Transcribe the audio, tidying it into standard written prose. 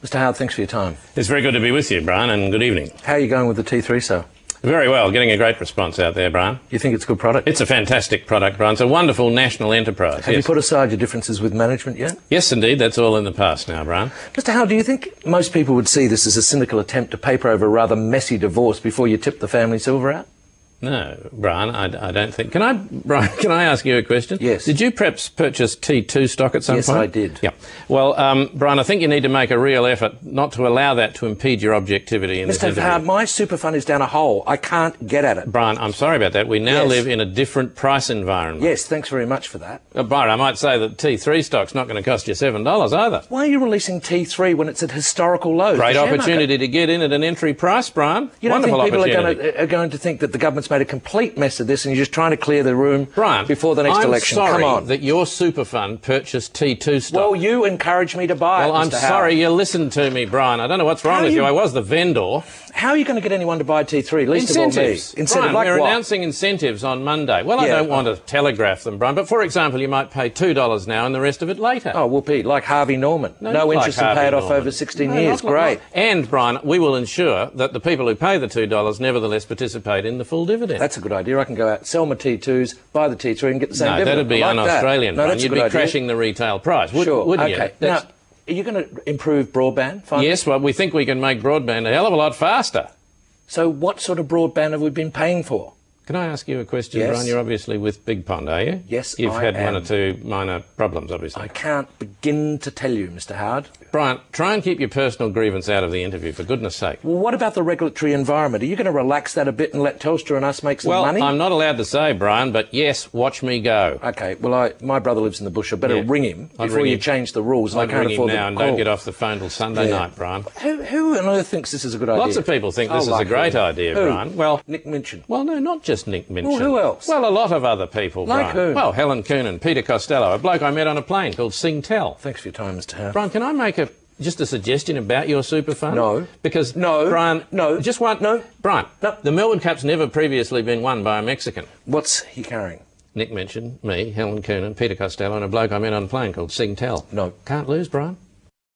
Mr. Howard, thanks for your time. It's very good to be with you, Brian, and good evening. How are you going with the T3 sale? Very well. Getting a great response out there, Brian. You think it's a good product? It's a fantastic product, Brian. It's a wonderful national enterprise. Have you put aside your differences with management yet? Yes, indeed. That's all in the past now, Brian. Mr. Howard, do you think most people would see this as a cynical attempt to paper over a rather messy divorce before you tip the family silver out? No, Brian, I don't think. Brian, can I ask you a question? Yes. Did you perhaps purchase T2 stock at some point? Yes, I did. Yeah. Well, Brian, I think you need to make a real effort not to allow that to impede your objectivity in this interview. Mr. Howard, my super fund is down a hole. I can't get at it. Brian, I'm sorry about that. We now live in a different price environment. Yes, thanks very much for that. Brian, I might say that T3 stock's not going to cost you $7 either. Why are you releasing T3 when it's at historical lows? Great opportunity to get in at an entry price, Brian. You don't Wonderful think people opportunity. are going to think that the government's made a complete mess of this and you're just trying to clear the room, Brian, before the next election? I'm Come sorry on. that your super fund purchased T2 stock. Well, you encouraged me to buy it, Well, I'm Mr. sorry Howard. you listened to me, Brian. I don't know what's wrong with you. I was the vendor. How are you going to get anyone to buy T3? Least of all me. Incentives. Brian, like we're what? announcing incentives on Monday. Well, I Yeah. don't want to telegraph them, Brian, but for example, you might pay $2 now and the rest of it later. Oh, whoopee, like Harvey Norman. No interest and pay it off over 16 years. Great. And, Brian, we will ensure that the people who pay the $2 nevertheless participate in the full dividend. That's a good idea. I can go out, sell my T2s, buy the T3 and get the same No, dividend. that'd be I like un-Australian, that. No, Brian. that's a You'd good be idea. crashing the retail price, wouldn't okay. you? Now, are you going to improve broadband? Finally? Yes, well, we think we can make broadband a hell of a lot faster. So what sort of broadband have we been paying for? Can I ask you a question, Yes. Brian? You're obviously with Big Pond, are you? Yes, You've had I one am. or two minor problems, obviously. I can't begin to tell you, Mr. Howard. Brian, try and keep your personal grievance out of the interview, for goodness sake. Well, what about the regulatory environment? Are you going to relax that a bit and let Telstra and us make some money? Well, I'm not allowed to say, Brian, but yes, watch me go. OK, well, my brother lives in the bush. I better ring him I'd before ring you him. change the rules. I'd I can't ring him afford now the and call. don't get off the phone till Sunday night, Brian. Who on earth thinks this is a good idea? Lots of people think this is a like great who? idea, Who? Brian. Well, Nick Minchin. Well, no, not just Nick Minchin. Well, who else? Well, a lot of other people, Like Brian. who? Well, Helen Coonan, Peter Costello, a bloke I met on a plane called Singtel. Thanks for your time, Mr. Howard. Brian, can I make just a suggestion about your super fund? No. Because, Brian, just one. No. Brian, No. the Melbourne Cup's never previously been won by a Mexican. What's he carrying? Nick Minchin, me, Helen Coonan, Peter Costello, and a bloke I met on a plane called Singtel. No. Can't lose, Brian.